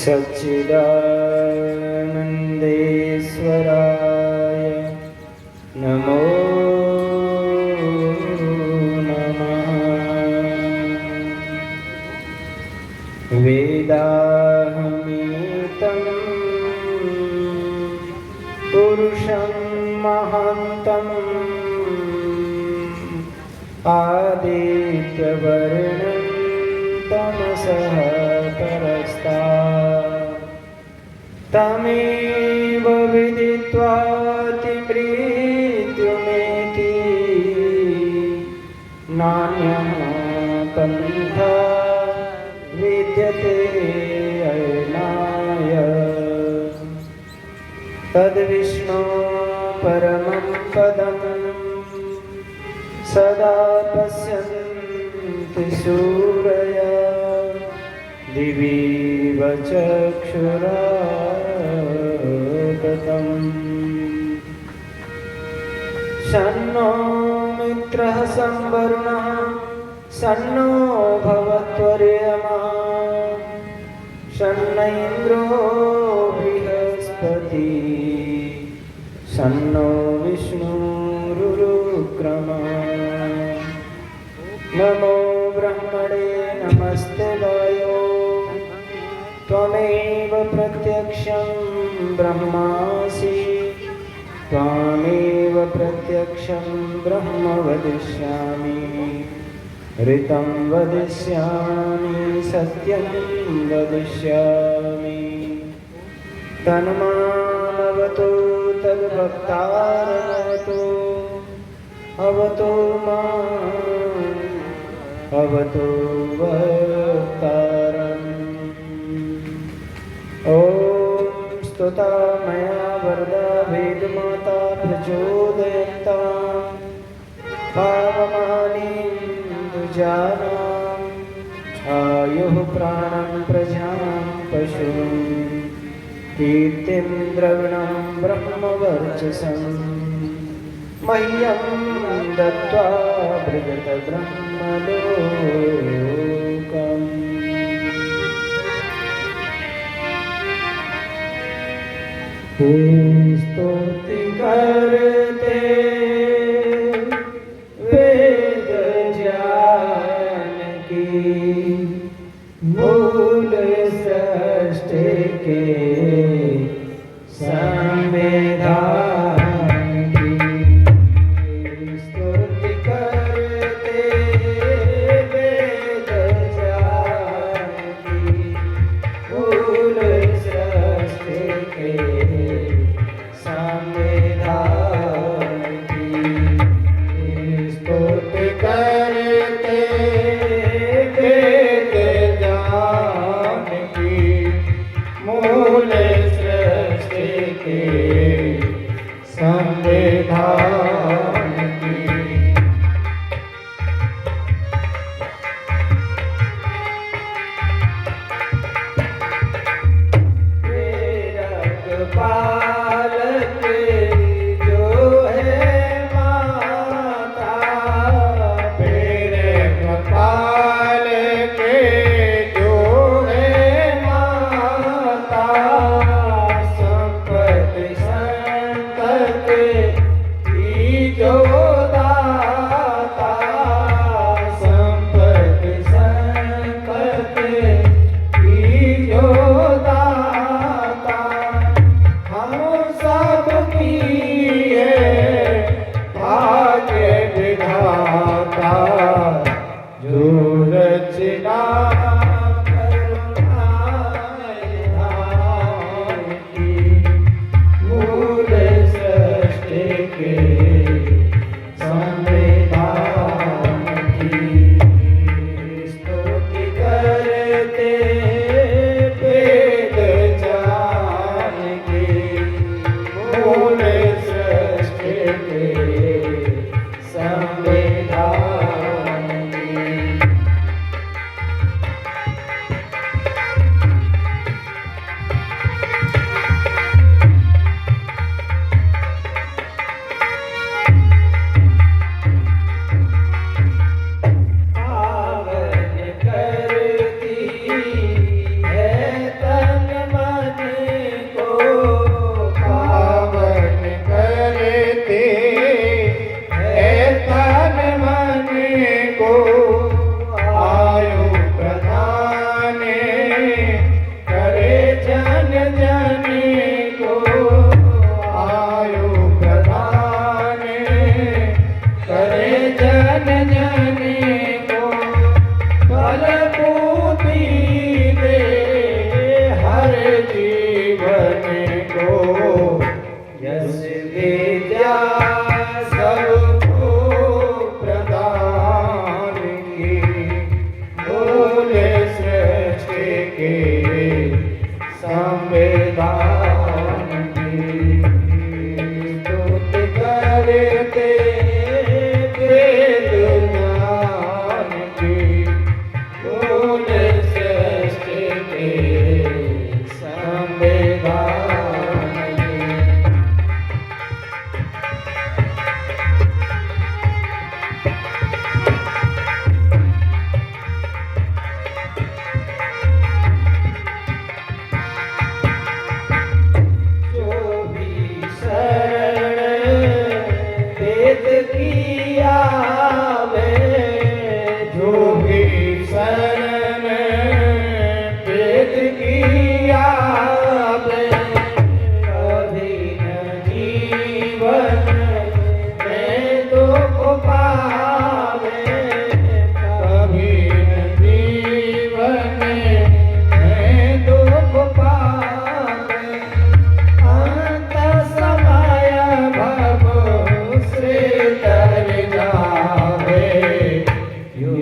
सच्चिदानन्देश्वराय नमो नमः। वेदाहमेतं पुरुषं महान्तम् आदित्यवर्णं तमसः परस्तात् तमेव विदित्वातिमृत्युमेति नान्यः पन्था विद्यते अयनाय। तद्विष्णो परमं पदं सदा पश्यन्ति सूरया दिवीव चक्षुरागतम्। शन्नो मित्रः संवरुणः शन्नो भवत्वर्यमा शन्न इन्द्रो बृहस्पतिः शन्नो विष्णुरुक्रमा। नमो ब्रह्मणे नमस्ते वायो त्वमेव प्रत्यक्षं ब्रह्मासि त्वामेव प्रत्यक्षं ब्रह्म वदिष्यामि ऋतं वदिष्यामि सत्यं वदिष्यामि। तन्मामवतु तद्भक्तारमवतु अवतो माम् अवतो भक्तारम्। ॐ स्तुता मया वरदा वेदमाता प्रचोदयन्ता पावमानीन्दुजानाम् आयुः प्राणं प्रजां पशुं कीर्तिं द्रविणं ब्रह्मवर्चसम् मह्यं दत्त्वा ब्रह्मलोकम्। हे स्तुति करते वेद जानकी मूल सृष्टि के संविधान की। स्तुति करते वेद जानकी मूल सृष्टि के संविधान की। स्तुति करते वेद जानकी मूल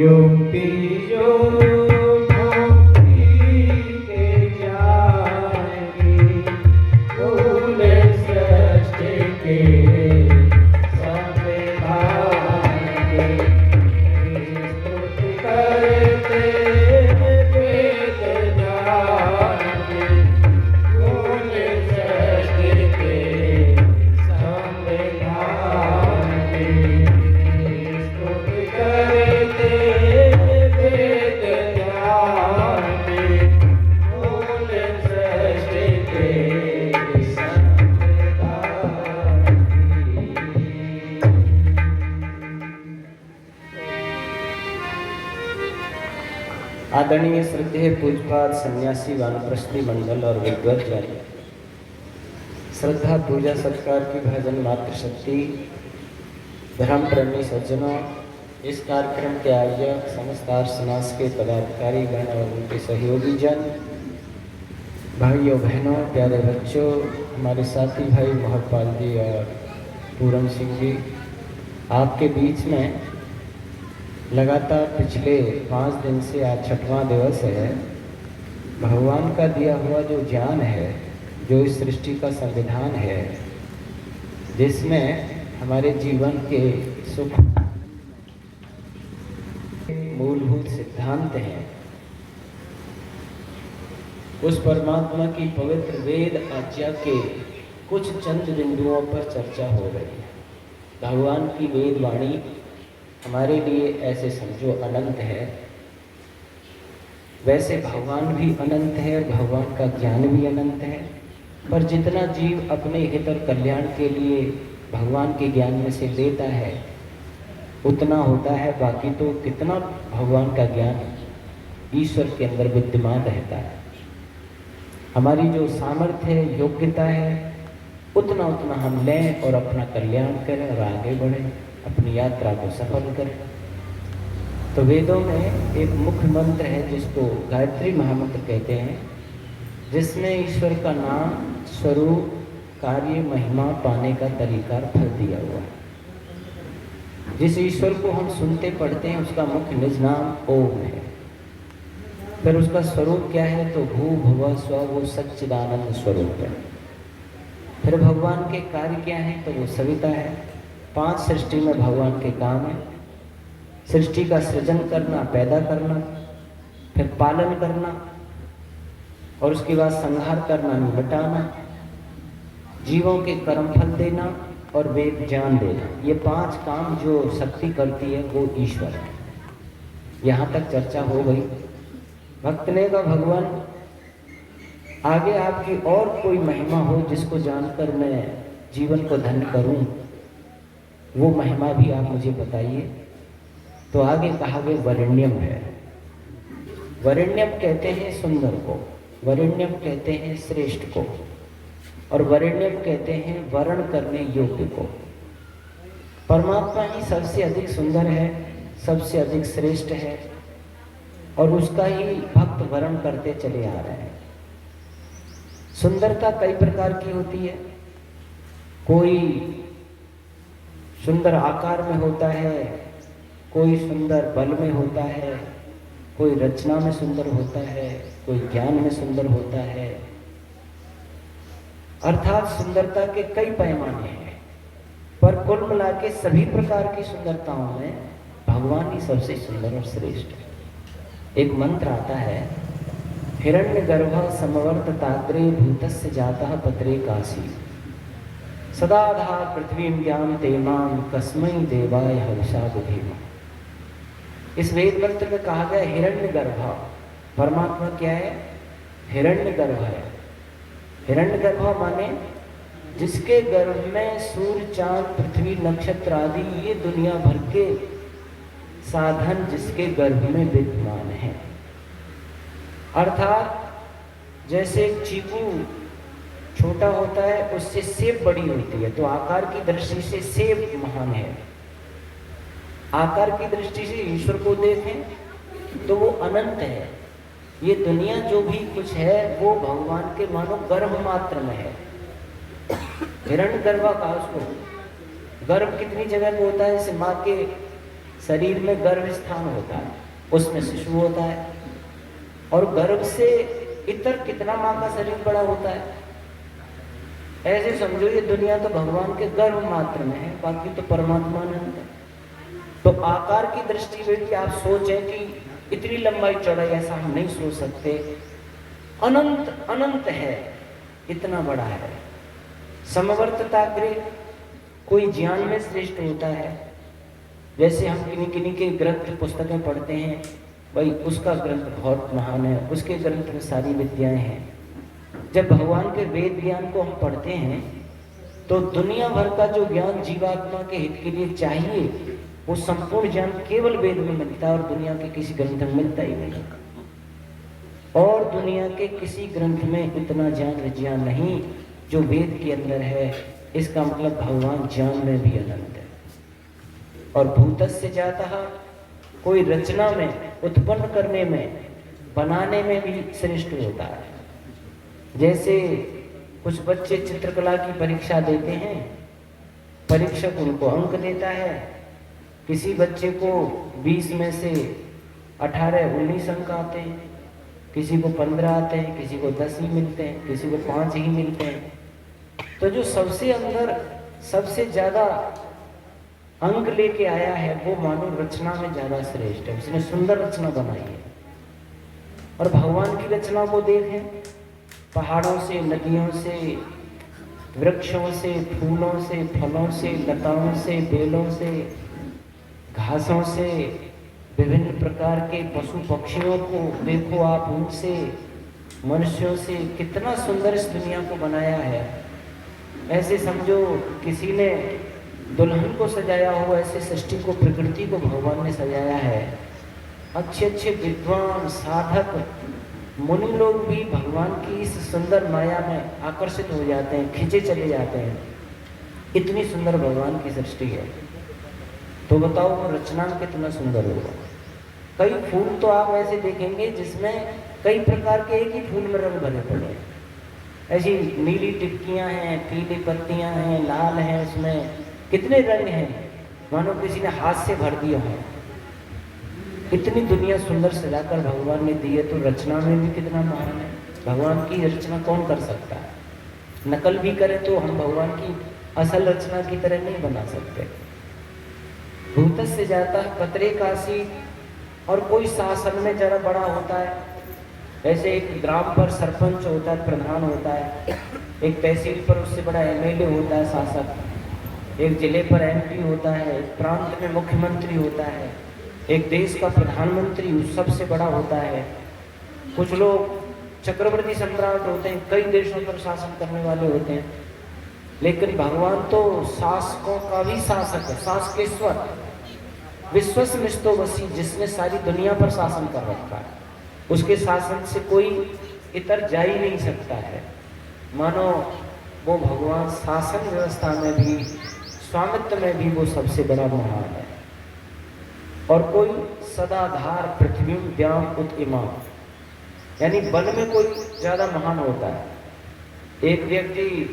युक्ति जो भक्ति के जाने मूल सृष्टि के संविधान के स्तुति करते वेद जाने मूल सृष्टि के संविधान के स्तुति करते वेद जाने मूल सृष्टि के आदरणीय श्रद्धेय पूजपाद सन्यासी वानप्रस्थी मंडल और विद्वत जन, श्रद्धा पूजा सत्कार की भजन मात्र शक्ति, धर्म प्रेमी सज्जनों, इस कार्यक्रम के आयोजक समस्त आर्य समाज के पदाधिकारी गण और उनके सहयोगी जन, भाइयों बहनों, प्यारे बच्चों, हमारे साथी भाई मोहरपाल जी और पूरन सिंह जी, आपके बीच में लगातार पिछले 5 दिन से आज 6वां दिवस है। भगवान का दिया हुआ जो ज्ञान है, जो इस सृष्टि का संविधान है, जिसमें हमारे जीवन के सुख मूलभूत सिद्धांत हैं, उस परमात्मा की पवित्र वेद आज्ञा के कुछ चंद बिंदुओं पर चर्चा हो रही है। भगवान की वेद वाणी हमारे लिए ऐसे समझो अनंत है, वैसे भगवान भी अनंत है, भगवान का ज्ञान भी अनंत है। पर जितना जीव अपने हित और कल्याण के लिए भगवान के ज्ञान में से लेता है उतना होता है, बाकी तो कितना भगवान का ज्ञान ईश्वर के अंदर विद्यमान रहता है। हमारी जो सामर्थ्य है, योग्यता है, उतना उतना हम लें और अपना कल्याण करें और आगे बढ़ें, अपनी यात्रा को सफल करें। तो वेदों में एक मुख्य मंत्र है जिसको गायत्री महामंत्र कहते हैं, जिसमें ईश्वर का नाम, स्वरूप, कार्य, महिमा पाने का तरीका और फल दिया हुआ है। जिस ईश्वर को हम सुनते पढ़ते हैं उसका मुख्य निज नाम ओम है। फिर उसका स्वरूप क्या है, तो भू भुव स्व, वो सच्चिदानंद स्वरूप है। फिर भगवान के कार्य क्या है, तो वो सविता है। 5 सृष्टि में भगवान के काम है। सृष्टि का सृजन करना, पैदा करना, फिर पालन करना, और उसके बाद संहार करना, मिटाना, जीवों के कर्म फल देना और वेद ज्ञान देना। ये 5 काम जो शक्ति करती है वो ईश्वर है। यहाँ तक चर्चा हो गई। भक्त ने कहा भगवान आगे आपकी और कोई महिमा हो जिसको जानकर मैं जीवन को धन्य करूं, वो महिमा भी आप मुझे बताइए। तो आगे कहा गया वरेण्यम है। वरेण्यम कहते हैं सुंदर को, वरेण्यम कहते हैं श्रेष्ठ को, और वरेण्यम कहते हैं वर्ण करने योग्य को। परमात्मा ही सबसे अधिक सुंदर है, सबसे अधिक श्रेष्ठ है, और उसका ही भक्त वर्ण करते चले आ रहे हैं। सुंदरता कई प्रकार की होती है। कोई सुंदर आकार में होता है, कोई सुंदर बल में होता है, कोई रचना में सुंदर होता है, कोई ज्ञान में सुंदर होता है। अर्थात सुंदरता के कई पैमाने हैं, पर कुल मिला के सभी प्रकार की सुंदरताओं में भगवान ही सबसे सुंदर और श्रेष्ठ है। एक मंत्र आता है, हिरण्यगर्भ समवर्तताग्रे भूतस्य जातः पत्रे काशी सदाधा पृथ्वीं ज्ञान तेमां कस्मै देवाय हविषा बुधिमा। इस वेद मंत्र में कहा गया हिरण्यगर्भ, परमात्मा क्या है, हिरण्यगर्भ है। हिरण्यगर्भ माने जिसके गर्भ में सूर्य, चांद, पृथ्वी, नक्षत्र आदि ये दुनिया भर के साधन जिसके गर्भ में विद्यमान है। अर्थात जैसे एक चीकू छोटा होता है उससे सेब बड़ी होती है, तो आकार की दृष्टि से सेब महान है। आकार की दृष्टि से ईश्वर को देखें तो वो अनंत है। ये दुनिया जो भी कुछ है वो भगवान के मानो गर्भ मात्र में है। हिरण्य गर्भ का उसको गर्भ कितनी जगह पे होता है, जैसे माँ के शरीर में गर्भ स्थान होता है, उसमें शिशु होता है, और गर्भ से इतर कितना माँ का शरीर बड़ा होता है। ऐसे समझो ये दुनिया तो भगवान के गर्भ मात्र में है, बाकी तो परमात्मा अनंत है। तो आकार की दृष्टि में भी आप सोचें कि इतनी लंबाई चौड़ाई, ऐसा हम नहीं सोच सकते। अनंत अनंत है, इतना बड़ा है। समवर्तताग्रे, कोई ज्ञान में श्रेष्ठ होता है। जैसे हम किन्हीं किन्हीं के ग्रंथ पुस्तकें पढ़ते हैं, भाई उसका ग्रंथ बहुत महान है, उसके ग्रंथ में सारी विद्याएं हैं। जब भगवान के वेद ज्ञान को हम पढ़ते हैं तो दुनिया भर का जो ज्ञान जीवात्मा के हित के लिए चाहिए, वो संपूर्ण ज्ञान केवल वेद में मिलता है, और दुनिया के किसी ग्रंथ में मिलता ही नहीं। और दुनिया के किसी ग्रंथ में इतना ज्ञान विज्ञान नहीं जो वेद के अंदर है। इसका मतलब भगवान ज्ञान में भी अनंत है। और भूतस्य जातः, कोई रचना में, उत्पन्न करने में, बनाने में भी श्रेष्ठ होता है। जैसे कुछ बच्चे चित्रकला की परीक्षा देते हैं, परीक्षक उनको अंक देता है। किसी बच्चे को 20 में से 18-19 अंक आते हैं, किसी को 15 आते हैं, किसी को 10 ही मिलते हैं, किसी को 5 ही मिलते हैं। तो जो सबसे अंदर सबसे ज्यादा अंक लेके आया है, वो मानो रचना में ज्यादा श्रेष्ठ है, उसने सुंदर रचना बनाई है। और भगवान की रचना को देखें, पहाड़ों से, नदियों से, वृक्षों से, फूलों से, फलों से, लताओं से, बेलों से, घासों से, विभिन्न प्रकार के पशु पक्षियों को देखो आप, उनसे, मनुष्यों से, कितना सुंदर इस दुनिया को बनाया है। ऐसे समझो किसी ने दुल्हन को सजाया हो, ऐसे सृष्टि को, प्रकृति को भगवान ने सजाया है। अच्छे अच्छे विद्वान, साधक, मुनि लोग भी भगवान की इस सुंदर माया में आकर्षित हो जाते हैं, खींचे चले जाते हैं। इतनी सुंदर भगवान की सृष्टि है, तो बताओ वो रचना कितना सुंदर होगा। कई फूल तो आप ऐसे देखेंगे जिसमें कई प्रकार के एक ही फूल में रंग भरे पड़े हैं। ऐसी नीली टिक्कियां हैं, पीली पत्तियां हैं, लाल हैं, उसमें कितने रंग हैं, मानो किसी ने हाथ से भर दिया है। इतनी दुनिया सुंदर सजाकर भगवान ने दी है, तो रचना में भी कितना महान है। भगवान की रचना कौन कर सकता है? नकल भी करे तो हम भगवान की असल रचना की तरह नहीं बना सकते। भूतस्य जाता कतरे काशी, और कोई शासन में जरा बड़ा होता है। ऐसे एक ग्राम पर सरपंच होता है, प्रधान होता है, एक तहसील पर उससे बड़ा एमएलए होता है, शासक, एक जिले पर एमपी होता है, एक प्रांत में मुख्यमंत्री होता है, एक देश का प्रधानमंत्री उस सबसे बड़ा होता है। कुछ लोग चक्रवर्ती सम्राट होते हैं, कई देशों पर शासन करने वाले होते हैं। लेकिन भगवान तो शासकों का भी शासक है, शासकेश्वर, विश्वस्मितो वसी, जिसने सारी दुनिया पर शासन कर रखा है। उसके शासन से कोई इतर जा ही नहीं सकता है। मानो वो भगवान शासन व्यवस्था में भी, स्वामित्व में भी वो सबसे बड़ा महान है। और कोई सदाधार पृथ्वी व्याम उत इमाम, यानी बल में कोई ज्यादा महान होता है। एक व्यक्ति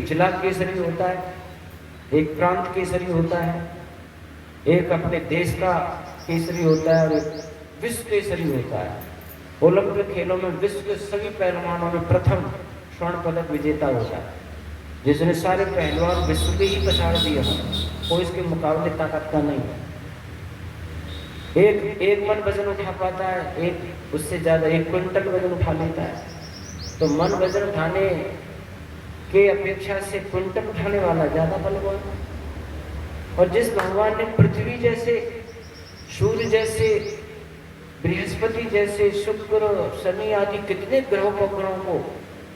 जिला केसरी होता है, एक प्रांत केसरी होता है, एक अपने देश का केसरी होता है, और एक विश्व केसरी होता है। ओलंपिक खेलों में विश्व के सभी पहलवानों में प्रथम स्वर्ण पदक विजेता होता है, जिसने सारे पहलवान विश्व के ही पछाड़ दिए हैं, कोई इसके मुकाबले ताकत का नहीं है। एक मन वजन उठा पाता है, एक उससे ज्यादा 1 क्विंटल वजन उठा लेता है। तो मन वजन उठाने के अपेक्षा से क्विंटल उठाने वाला ज्यादा बलवान। और जिस भगवान ने पृथ्वी जैसे, सूर्य जैसे, बृहस्पति जैसे, शुक्र, शनि आदि कितने ग्रहों को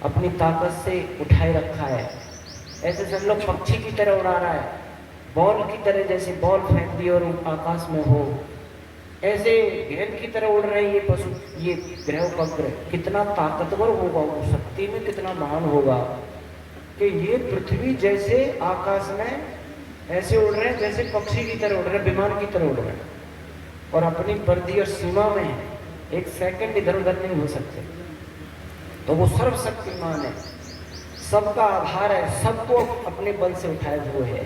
अपनी ताकत से उठाए रखा है, ऐसे सब लोग पक्षी की तरह उड़ा रहा है, बॉल की तरह, जैसे बॉल फेंक दी और आकाश में हो, ऐसे गेंद की तरह उड़ रहे हैं ये पशु, ये ग्रह उपग्रह। कितना ताकतवर होगा वो, शक्ति में कितना महान होगा कि ये पृथ्वी जैसे आकाश में ऐसे उड़ रहे हैं, जैसे पक्षी की तरह उड़ रहे हैं, विमान की तरह उड़ रहे हैं, और अपनी परिधि और सीमा में 1 सेकंड इधर उधर नहीं हो सकते। तो वो सर्वशक्तिमान है, सबका आधार है, सबको अपने बल से उठाए हुए है।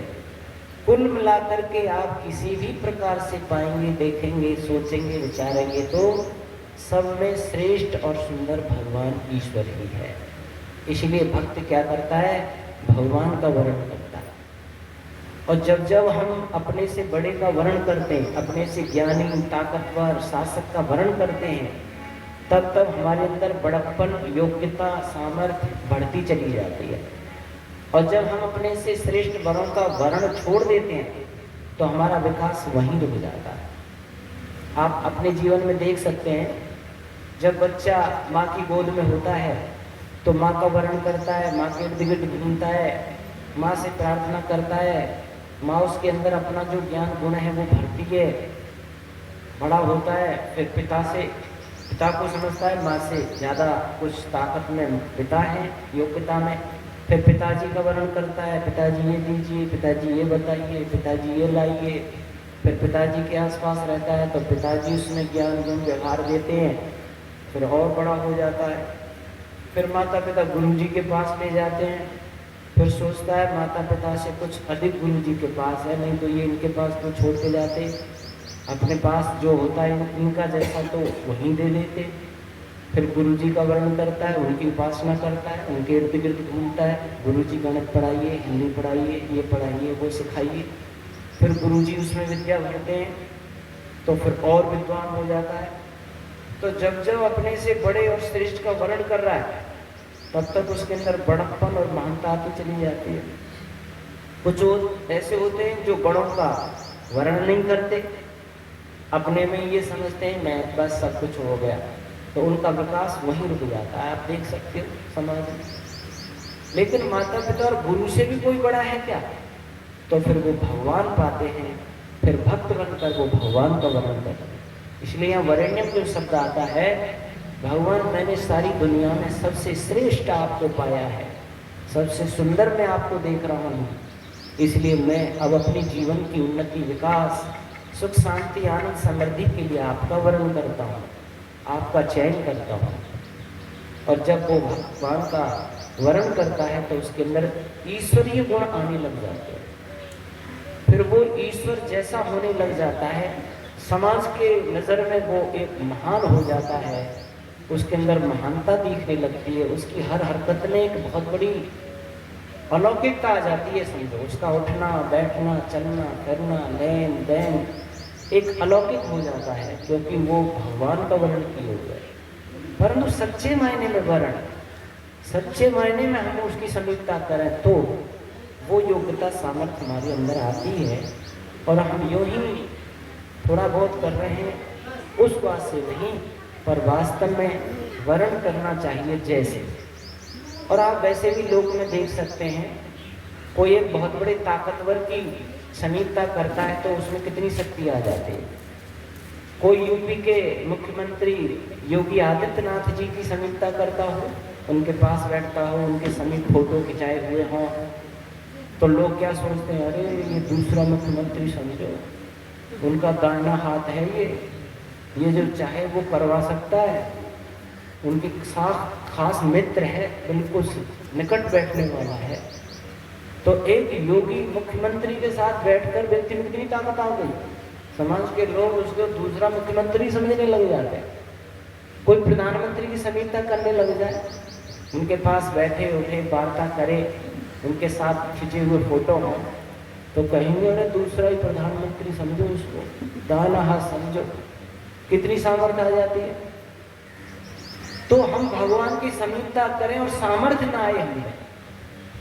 कुल मिलाकर के आप किसी भी प्रकार से पाएंगे, देखेंगे, सोचेंगे, विचारेंगे तो सब में श्रेष्ठ और सुंदर भगवान ईश्वर ही है। इसलिए भक्त क्या करता है? भगवान का वर्ण करता है। और जब जब हम अपने से बड़े का वर्ण करते हैं, अपने से ज्ञानी, ताकतवर, शासक का वर्ण करते हैं, तब तब हमारे अंदर बड़प्पन, योग्यता, सामर्थ्य बढ़ती चली जाती है। और जब हम अपने से श्रेष्ठ वरों का वर्ण छोड़ देते हैं तो हमारा विकास वहीं रुक जाता है। आप अपने जीवन में देख सकते हैं, जब बच्चा माँ की गोद में होता है तो माँ का वर्ण करता है, माँ के इर्द गिर्द घूमता है, माँ से प्रार्थना करता है, माँ उसके अंदर अपना जो ज्ञान गुण है वो भरती है। बड़ा होता है फिर पिता को समझता है माँ से ज़्यादा कुछ ताकत में पिता है, योग्यता में। फिर पिताजी का वर्णन करता है, पिताजी ये दीजिए, पिताजी ये बताइए, पिताजी ये लाइए। फिर पिताजी के आसपास रहता है तो पिताजी उसमें ज्ञान गुण व्यवहार देते हैं। फिर और बड़ा हो जाता है, फिर माता पिता गुरु जी के पास ले जाते हैं। फिर सोचता है माता पिता से कुछ अधिक गुरु जी के पास है, नहीं तो ये इनके पास तो छोड़ के जाते, अपने पास जो होता है इनका जैसा तो वहीं दे देते। फिर गुरु जी का वर्णन करता है, उनकी उपासना करता है, उनके इर्द गिर्द घूमता है। गुरु जी गणित पढ़ाइए, हिंदी पढ़ाइए, ये पढ़ाइए, वो सिखाइए। फिर गुरु जी उसमें विद्या भरते हैं तो फिर और विद्वान हो जाता है। तो जब जब अपने से बड़े और श्रेष्ठ का वर्णन कर रहा है तब तक उसके अंदर बड़प्पन और महानता आती चली जाती है। कुछ ऐसे होते हैं जो बड़ों का वर्णन नहीं करते, अपने में ये समझते हैं मैं बस सब कुछ हो गया, तो उनका विकास वहीं रुक जाता है। आप देख सकते हो समाज में। लेकिन माता पिता और गुरु से भी कोई बड़ा है क्या? तो फिर वो भगवान पाते हैं, फिर भक्त बनकर वो भगवान का वर्णन करते हैं। इसलिए यहाँ वरेण्यम जो शब्द आता है, भगवान मैंने सारी दुनिया में सबसे श्रेष्ठ आपको पाया है, सबसे सुंदर मैं आपको देख रहा हूँ, इसलिए मैं अब अपनी जीवन की उन्नति, विकास, सुख, शांति, आनंद, समृद्धि के लिए आपका वर्णन करता हूँ, आपका चयन करता हूँ। और जब वो भगवान का वर्णन करता है तो उसके अंदर ईश्वरीय गुण आने लग जाते हैं। फिर वो ईश्वर जैसा होने लग जाता है, समाज के नज़र में वो एक महान हो जाता है, उसके अंदर महानता दिखने लगती है, उसकी हर हरकत में एक बहुत बड़ी अलौकिकता आ जाती है। समझो उसका उठना बैठना, चलना फिरना, लेन देन एक अलौकिक हो जाता है, क्योंकि वो भगवान का वर्णन किए हुए है। परंतु सच्चे मायने में वर्णन, सच्चे मायने में हम उसकी समीक्षा करें तो वो योग्यता, सामर्थ्य हमारे अंदर आती है। और हम यूँ ही थोड़ा बहुत कर रहे हैं उस बात से नहीं, पर वास्तव में वर्णन करना चाहिए जैसे। और आप वैसे भी लोग में देख सकते हैं, कोई एक बहुत बड़े ताकतवर की समीक्षा करता है तो उसमें कितनी शक्ति आ जाती है। कोई यूपी के मुख्यमंत्री योगी आदित्यनाथ जी की समीक्षा करता हो, उनके पास बैठता हो, उनके समीप फोटो खिंचाए हुए हों, तो लोग क्या सोचते हैं, अरे ये दूसरा मुख्यमंत्री समझो, उनका दाहिना हाथ है, ये जो चाहे वो करवा सकता है, उनके साथ खास मित्र है, बिल्कुल निकट बैठने वाला है। तो एक योगी मुख्यमंत्री के साथ बैठकर व्यक्ति में कितनी ताकत आ गई, समाज के लोग उसको दूसरा मुख्यमंत्री समझने लग जाते हैं। कोई प्रधानमंत्री की समीक्षा करने लग जाए, उनके पास बैठे उठे वार्ता करे, उनके साथ खिंचे हुए फोटो हो, तो कहेंगे अरे दूसरा ही प्रधानमंत्री समझो, उसको दाहिना हाथ समझो। कितनी सामर्थ्य आ जाती है। तो हम भगवान की समीक्षा करें और सामर्थ्य ना आए, हमें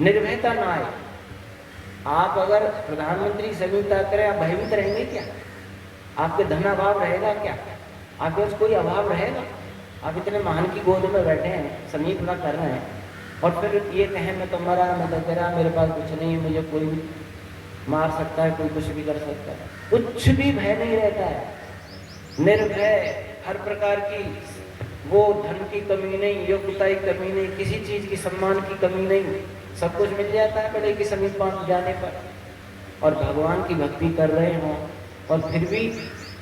निर्भयता ना आए। आप अगर प्रधानमंत्री समीक्षा करें, आप भयभीत रहेंगे क्या? आपके धनाभाव रहेगा क्या? आपके पास कोई अभाव रहेगा? आप इतने महान की गोद में बैठे हैं, समीक्षा कर रहे हैं, और फिर ये कहें मैं तो मरा, मैं तो गिरा, मेरे पास कुछ नहीं है, मुझे कोई भी मार सकता है, कोई कुछ भी कर सकता है, कुछ भी भय नहीं रहता है, निर्भय, हर प्रकार की वो धन की कमी नहीं, योग्यता की कमी नहीं, किसी चीज की सम्मान की कमी नहीं, सब कुछ मिल जाता है बड़े के समीप जाने पर। और भगवान की भक्ति कर रहे हों और फिर भी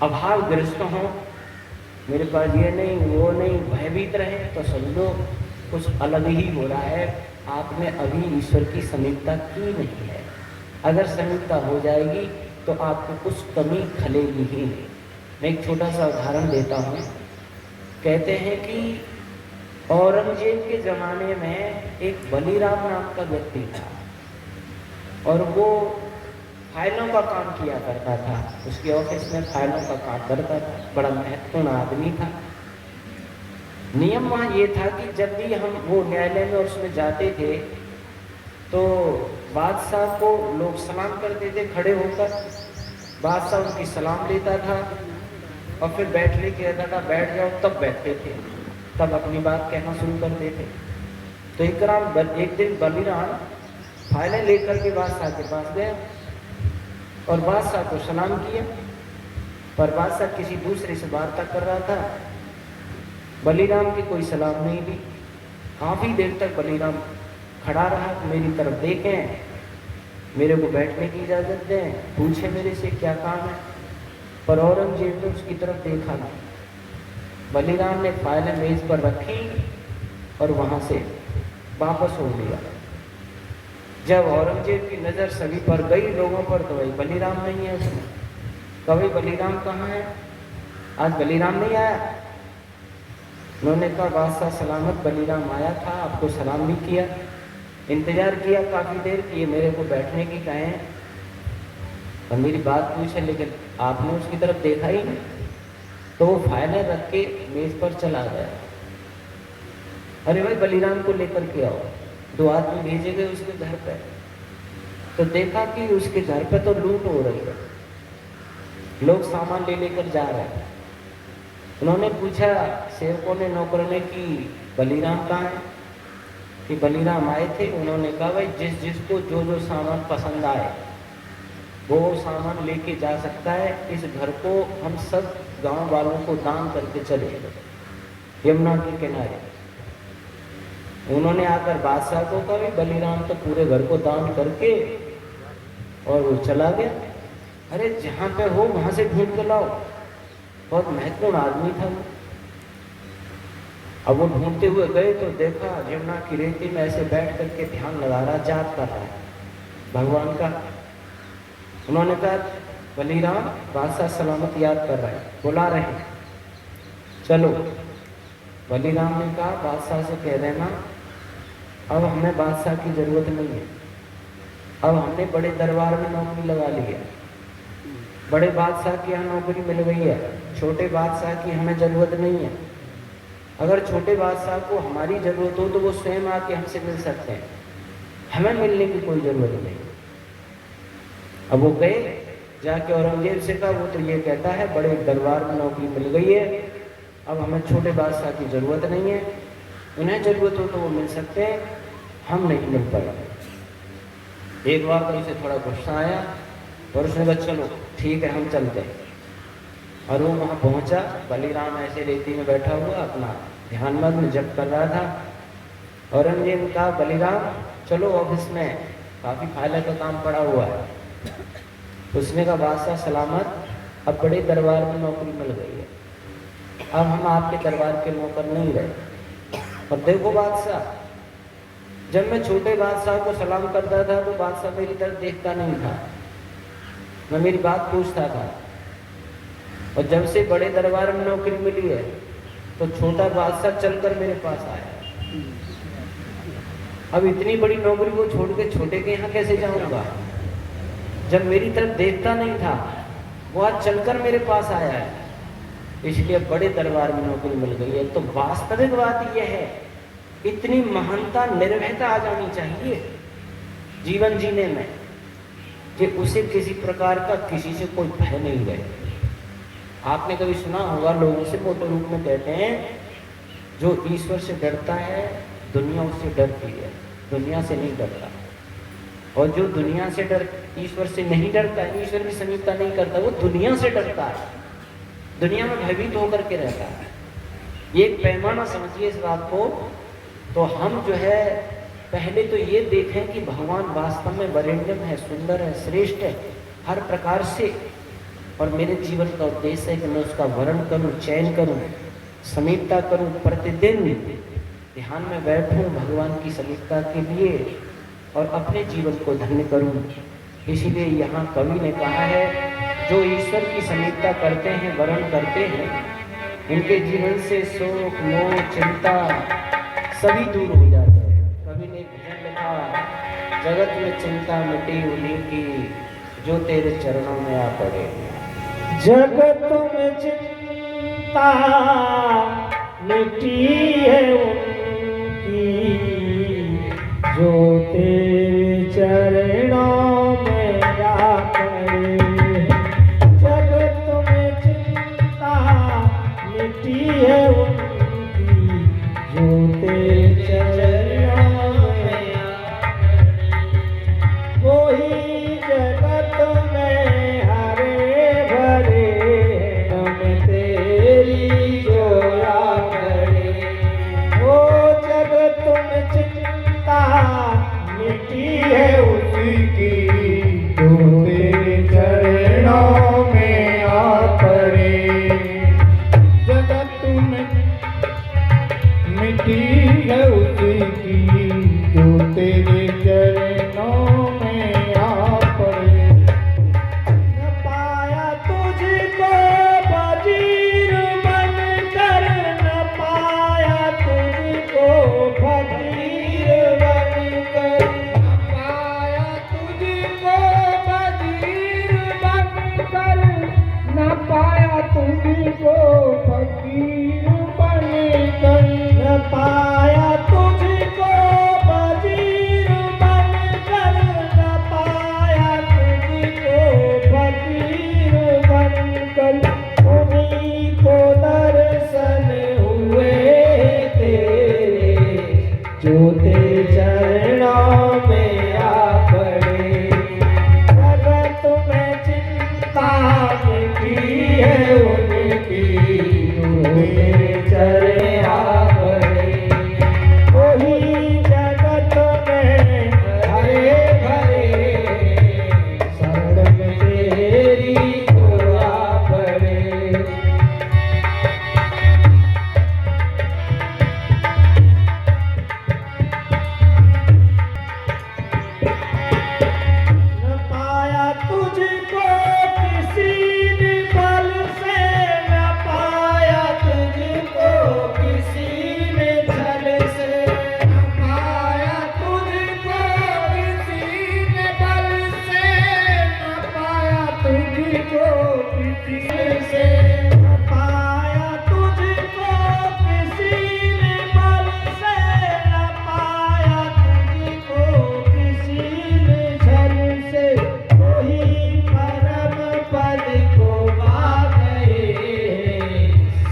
अभावग्रस्त हों, मेरे पास ये नहीं वो नहीं, भयभीत रहे, तो समझो कुछ अलग ही हो रहा है, आपने अभी ईश्वर की समीक्षा की नहीं है। अगर समीपता हो जाएगी तो आपको कुछ कमी खलेगी ही नहीं। मैं एक छोटा सा उदाहरण देता हूँ। कहते हैं कि औरंगजेब के ज़माने में एक बलीराम नाम का व्यक्ति था और वो फाइलों का काम किया करता था। उसके ऑफिस में फाइलों का काम करता था, बड़ा महत्वपूर्ण आदमी था। नियम वहाँ ये था कि जब भी हम वो न्यायालय में उसमें जाते थे तो बादशाह को लोग सलाम करते थे खड़े होकर। बादशाह उनकी सलाम लेता था और फिर बैठने के कहता था बैठ जाओ, तब बैठते थे, तब अपनी बात कहना शुरू करते थे। तो एक दिन बलीराम फाइलें लेकर के बादशाह के पास गया और बादशाह को सलाम किया, पर बादशाह किसी दूसरे से वार्ता कर रहा था। बलीराम की कोई सलाम नहीं दी। काफ़ी देर तक बलीराम खड़ा रहा, मेरी तरफ देखें, मेरे को बैठने की इजाज़त दें, पूछे मेरे से क्या काम है, पर औरंगजेब ने उसकी तरफ देखा नहीं। बलीराम ने फाइलें मेज पर रखी और वहाँ से वापस हो लिया। जब औरंगजेब की नज़र सभी पर गई, लोगों पर, तो वही बलीराम नहीं है उसमें। कभी बलीराम कहाँ है? आज बलीराम नहीं आया। उन्होंने कहा बादशाह सलामत, बलीराम आया था, आपको सलाम भी किया, इंतज़ार किया काफ़ी देर कि ये मेरे को बैठने की कहें और मेरी बात पूछे, लेकिन आपने उसकी तरफ देखा ही नहीं। तो वो फाइलें रख के मेज़ पर चला गया। अरे भाई बलीराम को लेकर के आओ। 2 आदमी भेजे गए उसके घर पर, तो देखा कि उसके घर पर तो लूट हो रही है, लोग सामान ले लेकर जा रहे हैं। उन्होंने पूछा सेवकों ने, नौकरों ने कि बलीराम कहाँ है? कि बलीराम आए थे। उन्होंने कहा भाई जिसको जो सामान पसंद आए वो सामान लेके जा सकता है। इस घर को हम सब गांव वालों को दान करके चले गए यमुना के किनारे। उन्होंने आकर बादशाह को कहा बलीराम तो पूरे घर को दान करके और वो चला गया। अरे जहाँ पे हो वहाँ से ढूंढ के लाओ, बहुत महत्वपूर्ण आदमी था वो। अब वो ढूंढते हुए गए तो देखा यमुना की रेती में ऐसे बैठ करके ध्यान लगा रहा, जाप कर रहा है भगवान का। उन्होंने कहा बलीराम बादशाह सलामत याद कर रहे हैं, बुला रहे हैं, चलो। बलीराम ने कहा बादशाह से कह देना अब हमें बादशाह की जरूरत नहीं है, अब हमने बड़े दरबार में नौकरी लगा ली है, बड़े बादशाह की यहाँ नौकरी मिल गई है, छोटे बादशाह की हमें जरूरत नहीं है। अगर छोटे बादशाह को हमारी जरूरत हो तो वो स्वयं आके हमसे मिल सकते हैं, हमें मिलने की कोई जरूरत नहीं। अब वो गए, जाके औरंगजेब से कहा वो तो ये कहता है बड़े दरबार में नौकरी मिल गई है, अब हमें छोटे बादशाह की जरूरत नहीं है, उन्हें जरूरत हो तो वो मिल सकते हैं, हम नहीं मिल पाए। एक बार तो उसे थोड़ा गुस्सा आया और उसने कहा चलो ठीक है हम चलते हैं। और वो वहाँ पहुँचा, बलीराम ऐसे रेती में बैठा हुआ अपना ध्यान मग्न जप कर रहा था। औरंगजेब ने कहा बलीराम चलो ऑफिस में, काफ़ी फाइल का काम पड़ा हुआ है। उसने कहा बादशाह सलामत, अब बड़े दरबार में नौकरी मिल गई है, अब हम आपके दरबार के नौकर नहीं रहे। और देखो बादशाह, जब मैं छोटे बादशाह को सलाम करता था तो बादशाह मेरी तरफ देखता नहीं था, मैं मेरी बात पूछता था। और जब से बड़े दरबार में नौकरी मिली है तो छोटा बादशाह चलकर मेरे पास आया। अब इतनी बड़ी नौकरी को छोड़ के छोटे के यहाँ कैसे जाऊंगा? जब मेरी तरफ देखता नहीं था वो आज चलकर मेरे पास आया है, इसलिए बड़े दरबार में नौकरी मिल गई है। तो वास्तविक बात यह है, इतनी महानता निर्भयता आ जानी चाहिए जीवन जीने में कि उसे किसी प्रकार का किसी से कोई भय नहीं रहे। आपने कभी सुना होगा लोगों से मोटे रूप में कहते हैं जो ईश्वर से डरता है दुनिया उससे डरती है, दुनिया से नहीं डरता। और जो दुनिया से ईश्वर से नहीं डरता, ईश्वर की समीपता नहीं करता, वो दुनिया से डरता है, दुनिया में भयभीत होकर के रहता है। ये एक पैमाना समझिए इस बात को। तो हम जो है पहले तो ये देखें कि भगवान वास्तव में वरेण्यम है, सुंदर है, श्रेष्ठ है हर प्रकार से, और मेरे जीवन का उद्देश्य है कि मैं उसका वर्ण करूं, चयन करूं, समीपता करूं, प्रतिदिन ध्यान में बैठूं भगवान की समीपता के लिए और अपने जीवन को धन्य करूं। इसीलिए यहाँ कवि ने कहा है, जो ईश्वर की समीपता करते हैं, वरण करते हैं, इनके जीवन से शोक मोह चिंता सभी दूर हो जाते हैं। कवि ने भजन लिखा, जगत में चिंता मिटी उन्हीं की, जो तेरे चरणों में आ पड़े। जगत में चिंता मिटी है उनकी, जो तेरे चरणों में आ पड़े। जगत में चिंता मिटी है उनकी, जो तेरे चरणों में आ पड़े। वही जगत में हरे भरे हम तेरी जो आ पड़े। वो जगत में चिंता मिटी है उसकी, जो तेरे चरणों में आ पड़े। जगत में मिटी है उसकी, जो तेरे चरणों में आ पड़े। न पाया तुझको फकीर बनकर, न पाया तुझको फकीर बनकर, न पाया तुझको फकीर बनकर, न पाया तुझको फकीर बनकर, न पाया तुझको फकीर बनकर, न पाया तुझको फकीर बनकर। उन्हीं को दर्शन हुए तेरे, जो तेरे चरणों में आ पड़े। जगत में चिंता मिटी है उनकी, जो तेरे चरण आ पड़े। वही जगत में हरे भरे शरण में तेरी जो आ पड़े। न पाया तुझको किसी ने बल से, न पाया तुझको किसी ने छल से, न पाया तुझको किसी ने बल से, न पाया तुझको किसी से, न पाया तुझको किसी ने बल से, न पाया तुझको किसी ने छल से। वही परम पद को पा गए,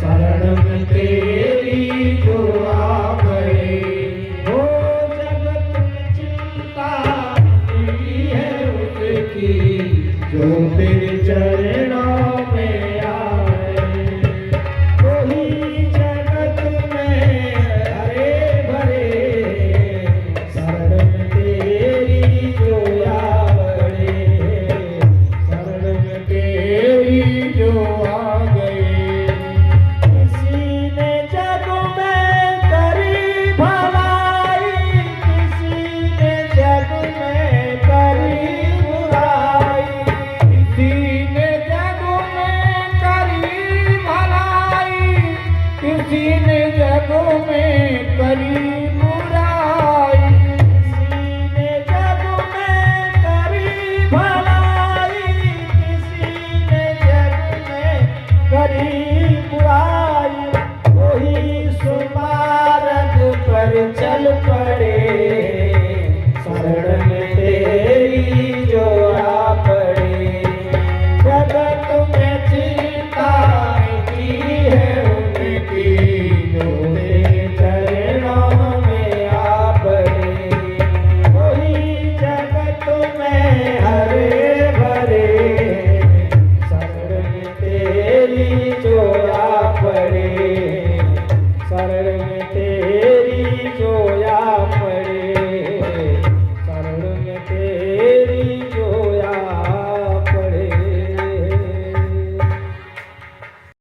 शरण में तेरी जो आ गए। वो जगत में चिंता मिटी है उसकी, जो तेरे चरणों में आए। वही जगत में हरे भरे शरण में तेरी जो आ पड़े। शरण में तेरी जो आ गए। किसी ने जग में करी भलाई, किसी ने जग में करी बुराई, किसी ने जग में करी भलाई, किसी ने जग में करी